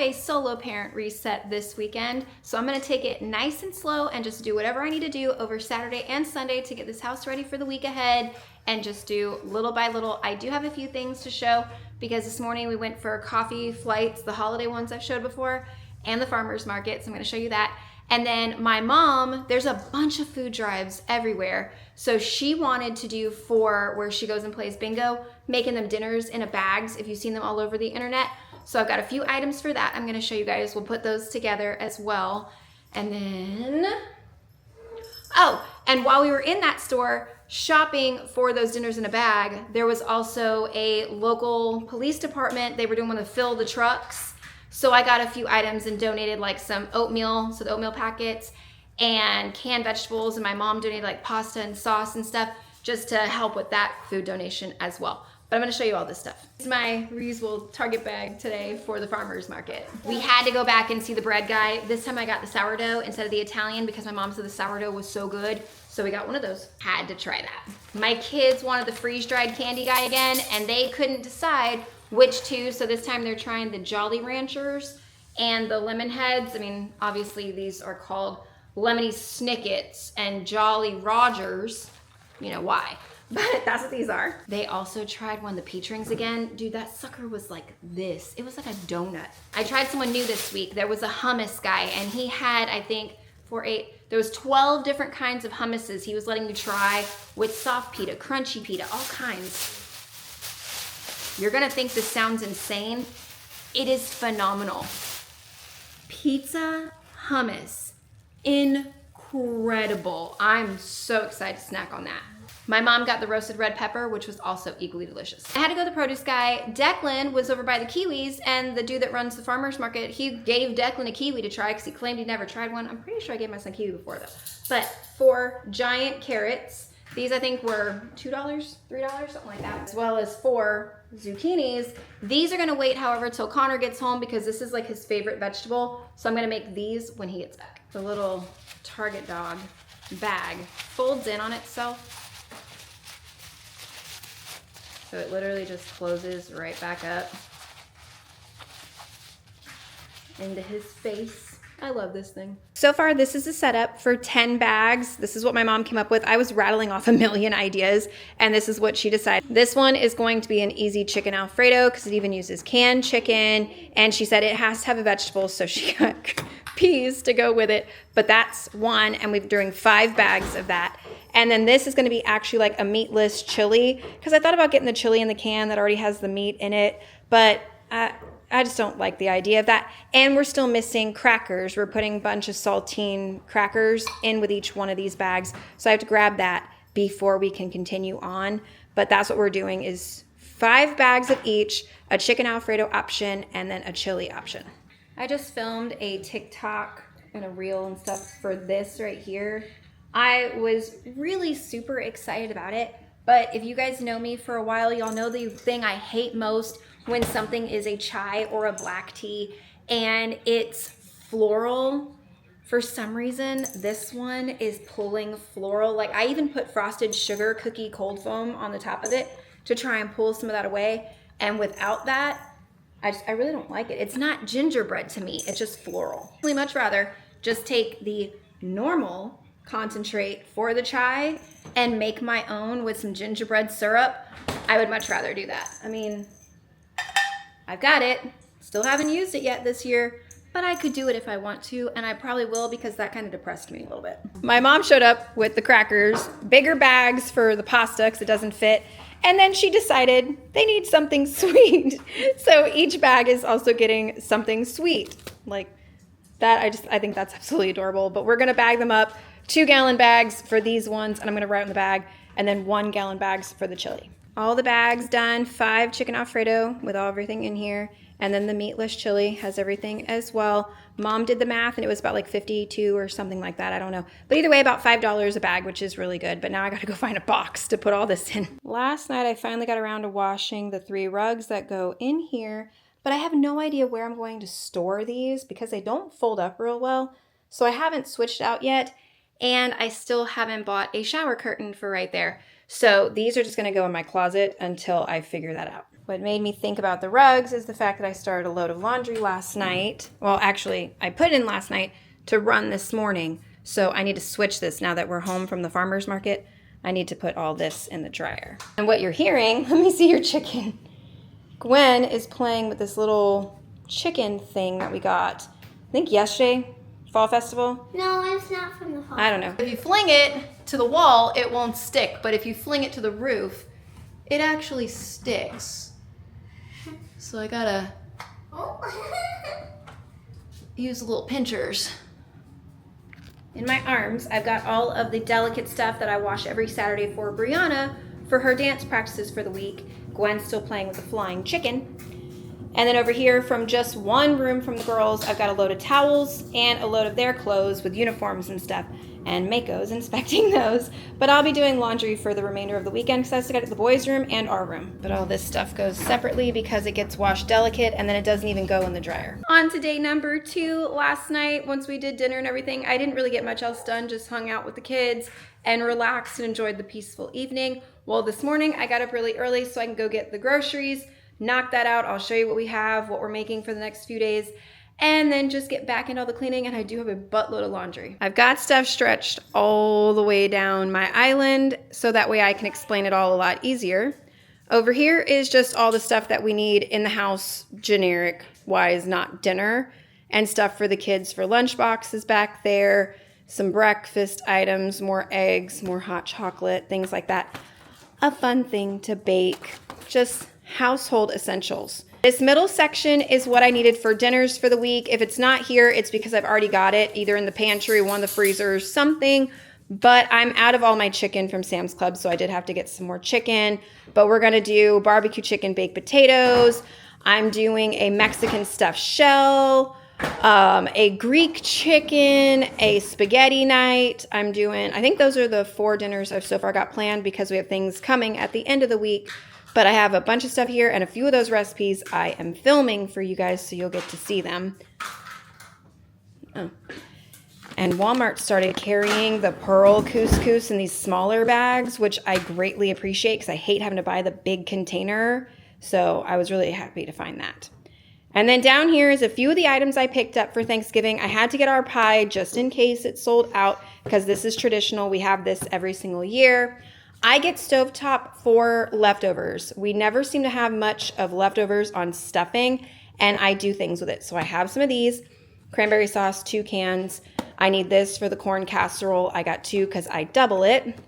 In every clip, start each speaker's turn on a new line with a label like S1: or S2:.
S1: a solo parent reset this weekend, so I'm gonna take it nice and slow and just do whatever I need to do over Saturday and Sunday to get this house ready for the week ahead and just do little by little. I do have a few things to show because this morning we went for coffee flights, the holiday ones I've showed before, and the farmer's market, so I'm gonna show you that. And then my mom, there's a bunch of food drives everywhere. So she wanted to do for where she goes and plays bingo, making them dinners in a bags, if you've seen them all over the internet. So I've got a few items for that. I'm gonna show you guys. We'll put those together as well. And then, oh, and while we were in that store shopping for those dinners in a bag, there was also a local police department. They were doing one to fill the trucks. So I got a few items and donated like some oatmeal, so the oatmeal packets, and canned vegetables, and my mom donated like pasta and sauce and stuff just to help with that food donation as well. But I'm gonna show you all this stuff. This is my reusable Target bag today for the farmer's market. We had to go back and see the bread guy. This time I got the sourdough instead of the Italian because my mom said the sourdough was so good. So we got one of those. Had to try that. My kids wanted the freeze-dried candy guy again, and they couldn't decide which two, so this time they're trying the Jolly Ranchers and the Lemon Heads. I mean, obviously these are called Lemony Snickets and Jolly Rogers. You know why, but that's what these are. They also tried one of the peach rings again. Dude, that sucker was like this. It was like a donut. I tried someone new this week. There was a hummus guy, and he had, I think, there was 12 different kinds of hummuses he was letting me try with soft pita, crunchy pita, all kinds. You're gonna think this sounds insane. It is phenomenal. Pizza hummus, incredible. I'm so excited to snack on that. My mom got the roasted red pepper, which was also equally delicious. I had to go to the produce guy. Declan was over by the kiwis, and the dude that runs the farmer's market, he gave Declan a kiwi to try because he claimed he'd never tried one. I'm pretty sure I gave my son kiwi before though. But 4 giant carrots. These I think were $2, $3, something like that, as well as 4 zucchinis. These are gonna wait, however, till Connor gets home because this is like his favorite vegetable. So I'm gonna make these when he gets back. The little Target dog bag folds in on itself. So it literally just closes right back up into his face. I love this thing. So far, this is a setup for 10 bags. This is what my mom came up with. I was rattling off a million ideas, and this is what she decided. This one is going to be an easy chicken Alfredo because it even uses canned chicken, and she said it has to have a vegetable, so she got peas to go with it. But that's one, and we're doing 5 bags of that. And then this is gonna be actually like a meatless chili, because I thought about getting the chili in the can that already has the meat in it, but I just don't like the idea of that. And we're still missing crackers. We're putting a bunch of saltine crackers in with each one of these bags. So I have to grab that before we can continue on. But that's what we're doing is 5 bags of each, a chicken Alfredo option, and then a chili option. I just filmed a TikTok and a reel and stuff for this right here. I was really super excited about it. But if you guys know me for a while, y'all know the thing I hate most when something is a chai or a black tea and it's floral. For some reason, this one is pulling floral. Like I even put frosted sugar cookie cold foam on the top of it to try and pull some of that away. And without that, I really don't like it. It's not gingerbread to me, it's just floral. I'd much rather just take the normal concentrate for the chai and make my own with some gingerbread syrup. I would much rather do that. I mean, I've got it. Still haven't used it yet this year, but I could do it if I want to, and I probably will because that kind of depressed me a little bit. My mom showed up with the crackers, bigger bags for the pasta because it doesn't fit, and then she decided they need something sweet. So each bag is also getting something sweet. Like that, I think that's absolutely adorable, but we're gonna bag them up. 2-gallon bags for these ones, and I'm gonna write in the bag, and then 1-gallon bags for the chili. All the bags done, 5 chicken Alfredo with everything in here, and then the meatless chili has everything as well. Mom did the math, and it was about like 52 or something like that, I don't know. But either way, about $5 a bag, which is really good, but now I gotta go find a box to put all this in. Last night, I finally got around to washing the 3 rugs that go in here, but I have no idea where I'm going to store these because they don't fold up real well, so I haven't switched out yet. And I still haven't bought a shower curtain for right there. So these are just gonna go in my closet until I figure that out. What made me think about the rugs is the fact that I started a load of laundry last night. Well, actually, I put in last night to run this morning. So I need to switch this now that we're home from the farmer's market. I need to put all this in the dryer. And what you're hearing, let me see your chicken. Gwen is playing with this little chicken thing that we got, I think yesterday, Fall Festival.
S2: No, it's not from the fall.
S1: I don't know. If you fling it to the wall, it won't stick. But if you fling it to the roof, it actually sticks. So I gotta use little pinchers. In my arms, I've got all of the delicate stuff that I wash every Saturday for Brianna for her dance practices for the week. Gwen's still playing with the flying chicken. And then over here, from just one room from the girls, I've got a load of towels and a load of their clothes with uniforms and stuff. And Mako's inspecting those. But I'll be doing laundry for the remainder of the weekend because I still got the boys' room and our room. But all this stuff goes separately because it gets washed delicate and then it doesn't even go in the dryer. On to day number 2, last night, once we did dinner and everything, I didn't really get much else done, just hung out with the kids and relaxed and enjoyed the peaceful evening. Well, this morning I got up really early so I can go get the groceries, knock that out. I'll show you what we have, what we're making for the next few days, and then just get back into all the cleaning, and I do have a buttload of laundry. I've got stuff stretched all the way down my island so that way I can explain it all a lot easier. Over here is just all the stuff that we need in the house, generic-wise, not dinner, and stuff for the kids for lunch boxes back there, some breakfast items, more eggs, more hot chocolate, things like that. A fun thing to bake, just household essentials. This middle section is what I needed for dinners for the week. If it's not here, it's because I've already got it, either in the pantry, one of the freezers, something. But I'm out of all my chicken from Sam's Club, so I did have to get some more chicken. But we're gonna do barbecue chicken, baked potatoes. I'm doing a Mexican stuffed shell, a Greek chicken, a spaghetti night. I think those are the 4 dinners I've so far got planned because we have things coming at the end of the week. But I have a bunch of stuff here, and a few of those recipes I am filming for you guys, so you'll get to see them. Oh. And Walmart started carrying the pearl couscous in these smaller bags, which I greatly appreciate because I hate having to buy the big container. So I was really happy to find that. And then down here is a few of the items I picked up for Thanksgiving. I had to get our pie just in case it sold out because this is traditional. We have this every single year. I get stovetop for leftovers. We never seem to have much of leftovers on stuffing, and I do things with it. So I have some of these. Cranberry sauce, 2 cans. I need this for the corn casserole. I got 2 because I double it.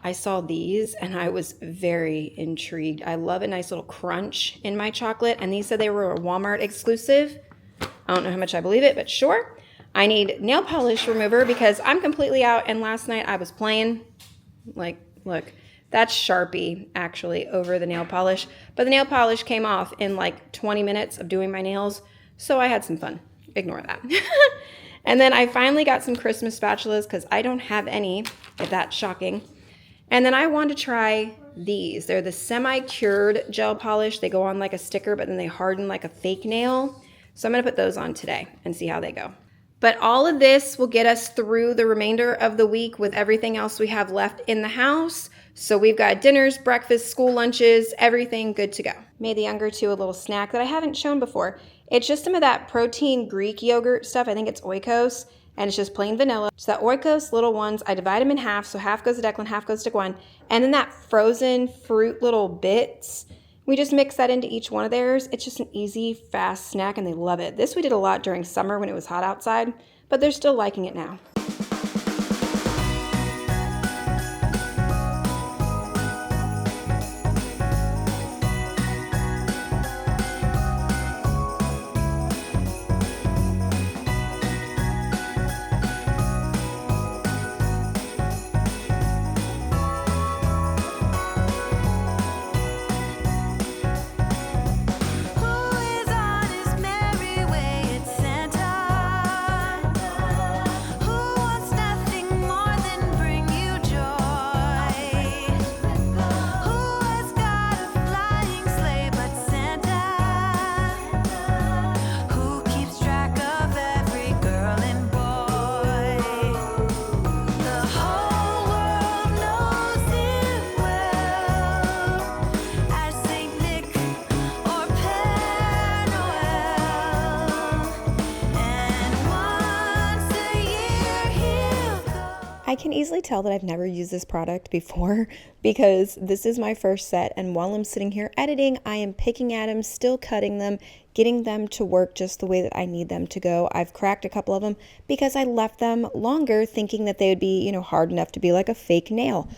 S1: I saw these, and I was very intrigued. I love a nice little crunch in my chocolate, and these said they were a Walmart exclusive. I don't know how much I believe it, but sure. I need nail polish remover because I'm completely out, and last night I was playing. Like, look, that's Sharpie actually over the nail polish. But the nail polish came off in like 20 minutes of doing my nails. So I had some fun. Ignore that. And then I finally got some Christmas spatulas because I don't have any, if that's shocking. And then I wanted to try these. They're the semi-cured gel polish. They go on like a sticker, but then they harden like a fake nail. So I'm going to put those on today and see how they go. But all of this will get us through the remainder of the week with everything else we have left in the house. So we've got dinners, breakfast, school lunches, everything good to go. Made the younger 2 a little snack that I haven't shown before. It's just some of that protein Greek yogurt stuff. I think it's Oikos, and it's just plain vanilla. So that Oikos little ones, I divide them in half. So half goes to Declan, half goes to Gwen. And then that frozen fruit little bits, we just mix that into each one of theirs. It's just an easy, fast snack, and they love it. This we did a lot during summer when it was hot outside, but they're still liking it now.
S3: Who wants
S1: I can easily tell that I've never used this product before because this is my first set, and while I'm sitting here editing, I am picking at them, still cutting them, getting them to work just the way that I need them to go. I've cracked a couple of them because I left them longer thinking that they would be, you know, hard enough to be like a fake nail.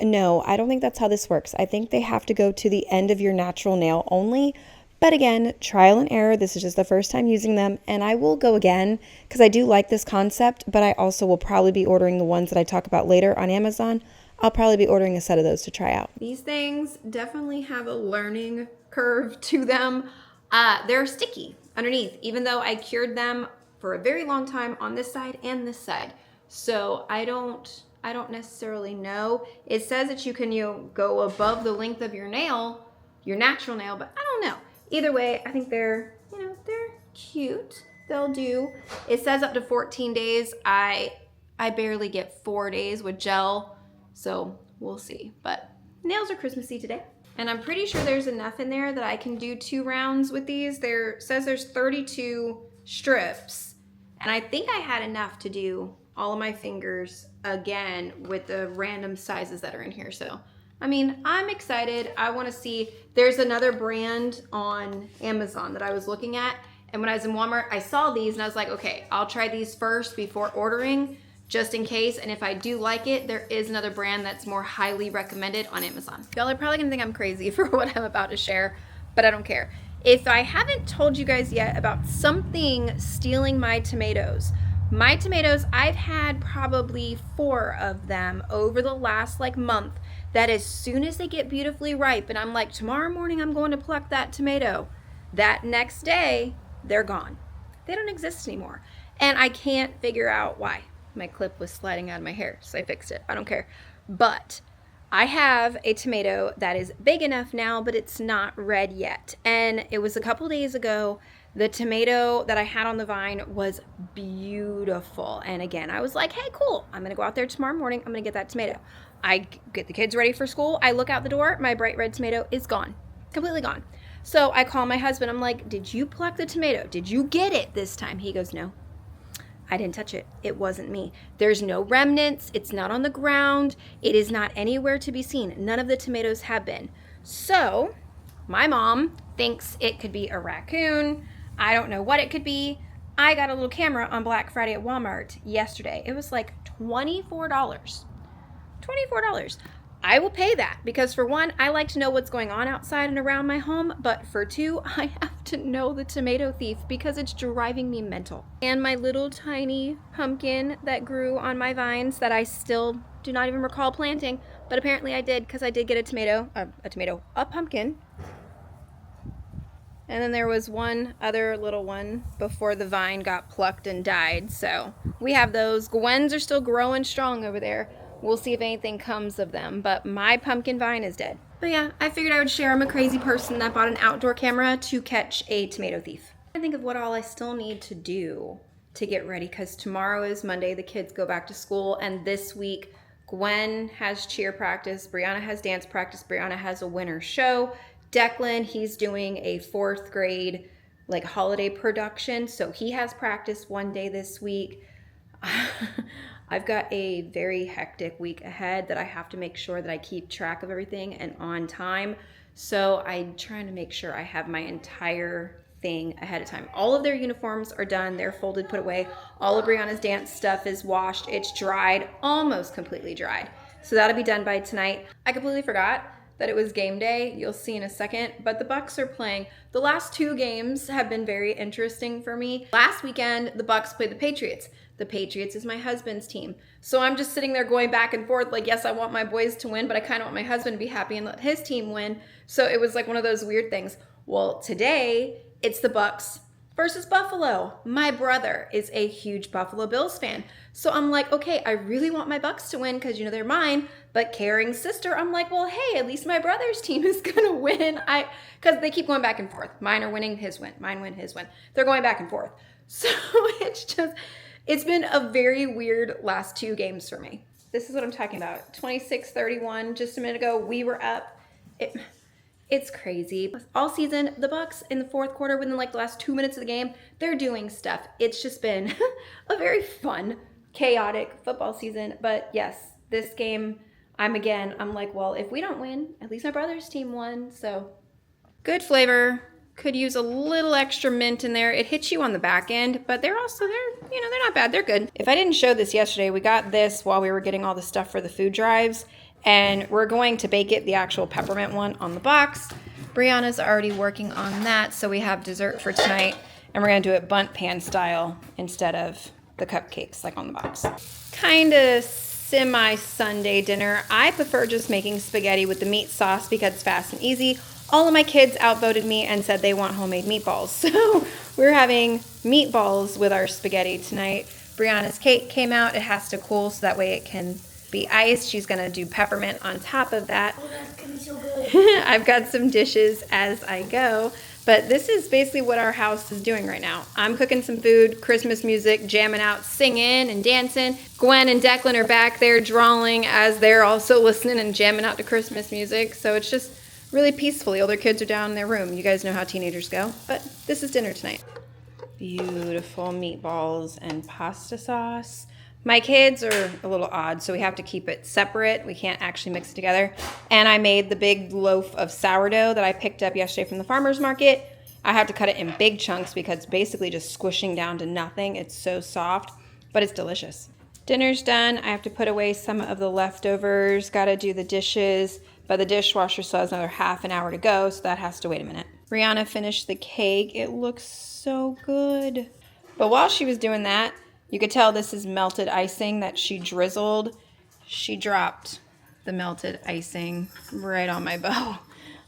S1: No, I don't think that's how this works. I think they have to go to the end of your natural nail only. But again, trial and error. This is just the first time using them, and I will go again because I do like this concept, but I also will probably be ordering the ones that I talk about later on Amazon. I'll probably be ordering a set of those to try out. These things definitely have a learning curve to them. They're sticky underneath, even though I cured them for a very long time on this side and this side. So I don't necessarily know. It says that you can, you know, go above the length of your nail, your natural nail, but I don't know. Either way, I think they're, you know, they're cute. They'll do. It says up to 14 days. I barely get 4 days with gel, so we'll see. But nails are Christmassy today. And I'm pretty sure there's enough in there that I can do 2 rounds with these. There says there's 32 strips, and I think I had enough to do all of my fingers again with the random sizes that are in here. So, I mean, I'm excited. I want to see. There's another brand on Amazon that I was looking at, and when I was in Walmart, I saw these and I was like, okay, I'll try these first before ordering, just in case. And if I do like it, there is another brand that's more highly recommended on Amazon. Y'all are probably gonna think I'm crazy for what I'm about to share, but I don't care. If I haven't told you guys yet about something stealing my tomatoes, I've had probably 4 of them over the last like month, that as soon as they get beautifully ripe and I'm like, tomorrow morning I'm going to pluck that tomato, that next day they're gone. They don't exist anymore. And I can't figure out why. My clip was sliding out of my hair, so I fixed it. I don't care. But I have a tomato that is big enough now, but it's not red yet. And it was a couple days ago. The tomato that I had on the vine was beautiful. And again, I was like, hey, cool. I'm going to go out there tomorrow morning. I'm going to get that tomato. I get the kids ready for school. I look out the door. My bright red tomato is gone. Completely gone. So I call my husband. I'm like, did you pluck the tomato? Did you get it this time? He goes, no. I didn't touch it. It wasn't me. There's no remnants. It's not on the ground. It is not anywhere to be seen. None of the tomatoes have been. So my mom thinks it could be a raccoon. I don't know what it could be. I got a little camera on Black Friday at Walmart yesterday. It was like $24. $24. I will pay that because for one, I like to know what's going on outside and around my home, but for two, I have to know the tomato thief because it's driving me mental. And my little tiny pumpkin that grew on my vines that I still do not even recall planting, but apparently I did because I did get a pumpkin. And then there was one other little one before the vine got plucked and died. So we have those. Gwen's are still growing strong over there. We'll see if anything comes of them, but my pumpkin vine is dead. But yeah, I figured I would share. I'm a crazy person that bought an outdoor camera to catch a tomato thief. I think of what all I still need to do to get ready because tomorrow is Monday. The kids go back to school, and this week Gwen has cheer practice, Brianna has dance practice, Brianna has a winter show. Declan, he's doing a 4th grade like holiday production, so he has practice one day this week. I've got a very hectic week ahead that I have to make sure that I keep track of everything and on time. So I'm trying to make sure I have my entire thing ahead of time. All of their uniforms are done. They're folded, put away. All of Brianna's dance stuff is washed. It's dried, almost completely dried. So that'll be done by tonight. I completely forgot that it was game day. You'll see in a second, but the Bucks are playing. The last 2 games have been very interesting for me. Last weekend, the Bucks played the Patriots. The Patriots is my husband's team. So I'm just sitting there going back and forth like, yes, I want my boys to win, but I kind of want my husband to be happy and let his team win. So it was like one of those weird things. Well, today it's the Bucks versus Buffalo. My brother is a huge Buffalo Bills fan. So I'm like, okay, I really want my Bucks to win because, you know, they're mine. But Caring's sister, I'm like, well, hey, at least my brother's team is going to win. Because they keep going back and forth. Mine are winning, his win. Mine win, his win. They're going back and forth. So it's been a very weird last 2 games for me. This is what I'm talking about. 26-31, just a minute ago, we were up. It's crazy. All season, the Bucks in the 4th quarter, within like the last 2 minutes of the game, they're doing stuff. It's just been a very fun chaotic football season. But yes, this game, I'm like, well, if we don't win, at least my brother's team won. So good flavor. Could use a little extra mint in there. It hits you on the back end, but they're not bad. They're good. If I didn't show this yesterday, we got this while we were getting all the stuff for the food drives, and we're going to bake it, the actual peppermint one, on the box. Brianna's already working on that, so we have dessert for tonight, and we're gonna do it bundt pan style instead of the cupcakes like on the box. Kind of semi-Sunday dinner. I prefer just making spaghetti with the meat sauce because it's fast and easy. All of my kids outvoted me and said they want homemade meatballs. So we're having meatballs with our spaghetti tonight. Brianna's cake came out. It has to cool so that way it can be iced. She's gonna do peppermint on top of that.
S2: Oh, that's gonna be so good.
S1: I've got some dishes as I go. But this is basically what our house is doing right now. I'm cooking some food, Christmas music, jamming out, singing and dancing. Gwen and Declan are back there drawing as they're also listening and jamming out to Christmas music. So it's just really peaceful. The older kids are down in their room. You guys know how teenagers go. But this is dinner tonight. Beautiful meatballs and pasta sauce. My kids are a little odd, so we have to keep it separate. We can't actually mix it together. And I made the big loaf of sourdough that I picked up yesterday from the farmer's market. I have to cut it in big chunks because it's basically just squishing down to nothing. It's so soft, but it's delicious. Dinner's done. I have to put away some of the leftovers. Got to do the dishes, but the dishwasher still has another half an hour to go, so that has to wait a minute. Brianna finished the cake. It looks so good. But while she was doing that, you could tell this is melted icing that she drizzled. She dropped the melted icing right on my bow.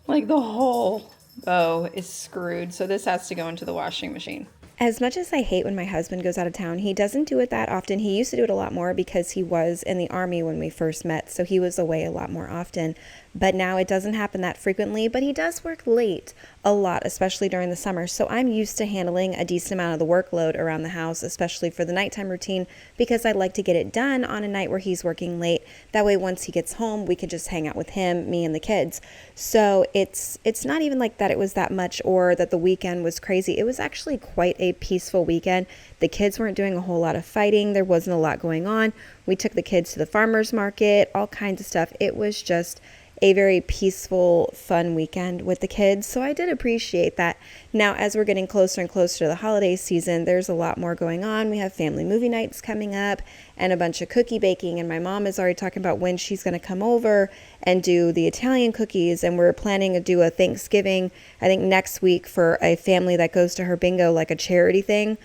S1: Like the whole bow is screwed. So this has to go into the washing machine. As much as I hate when my husband goes out of town, he doesn't do it that often. He used to do it a lot more because he was in the Army when we first met, so he was away a lot more often. But now it doesn't happen that frequently, but he does work late a lot, especially during the summer. So I'm used to handling a decent amount of the workload around the house, especially for the nighttime routine, because I like to get it done on a night where he's working late. That way, once he gets home, we can just hang out with him, me and the kids. So it's not even like that it was that much or that the weekend was crazy. It was actually quite a peaceful weekend. The kids weren't doing a whole lot of fighting. There wasn't a lot going on. We took the kids to the farmer's market, all kinds of stuff. It was just a very peaceful, fun weekend with the kids. So I did appreciate that. Now, as we're getting closer and closer to the holiday season, there's a lot more going on. We have family movie nights coming up and a bunch of cookie baking. And my mom is already talking about when she's going to come over and do the Italian cookies. And we're planning to do a Thanksgiving, I think next week, for a family that goes to her bingo, like a charity thing.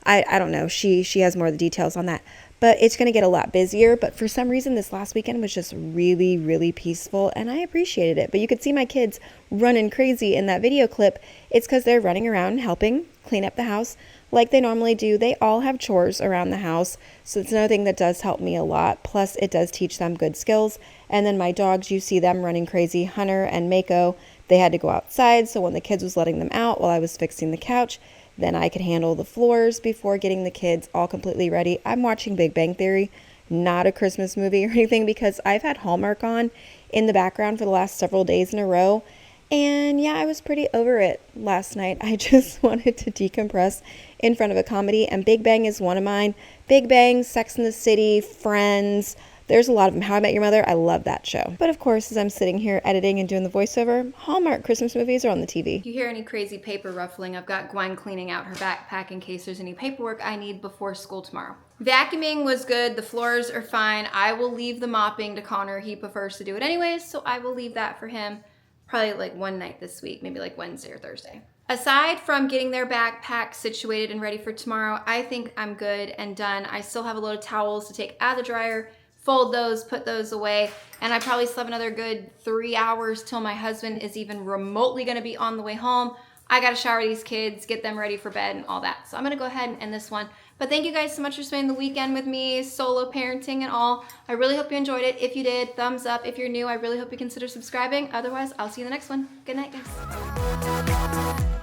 S1: I don't know. She has more of the details on that. But it's going to get a lot busier. But for some reason, this last weekend was just really, really peaceful, and I appreciated it. But you could see my kids running crazy in that video clip. It's because they're running around helping clean up the house like they normally do. They all have chores around the house, so it's another thing that does help me a lot. Plus, it does teach them good skills. And then my dogs, you see them running crazy. Hunter and Mako, they had to go outside, so when the kids was letting them out while I was fixing the couch, then I could handle the floors before getting the kids all completely ready. I'm watching Big Bang Theory, not a Christmas movie or anything, because I've had Hallmark on in the background for the last several days in a row. And yeah, I was pretty over it last night. I just wanted to decompress in front of a comedy, and Big Bang is one of mine. Big Bang, Sex and the City, Friends. There's a lot of them. How I Met Your Mother, I love that show. But of course, as I'm sitting here editing and doing the voiceover, Hallmark Christmas movies are on the TV. If you hear any crazy paper ruffling, I've got Gwen cleaning out her backpack in case there's any paperwork I need before school tomorrow. Vacuuming was good. The floors are fine. I will leave the mopping to Connor. He prefers to do it anyways, so I will leave that for him probably like one night this week, maybe like Wednesday or Thursday. Aside from getting their backpack situated and ready for tomorrow, I think I'm good and done. I still have a load of towels to take out of the dryer, fold those, put those away, and I probably still have another good 3 hours till my husband is even remotely gonna be on the way home. I gotta shower these kids, get them ready for bed and all that. So I'm gonna go ahead and end this one. But thank you guys so much for spending the weekend with me, solo parenting and all. I really hope you enjoyed it. If you did, thumbs up. If you're new, I really hope you consider subscribing. Otherwise, I'll see you in the next one. Good night, guys.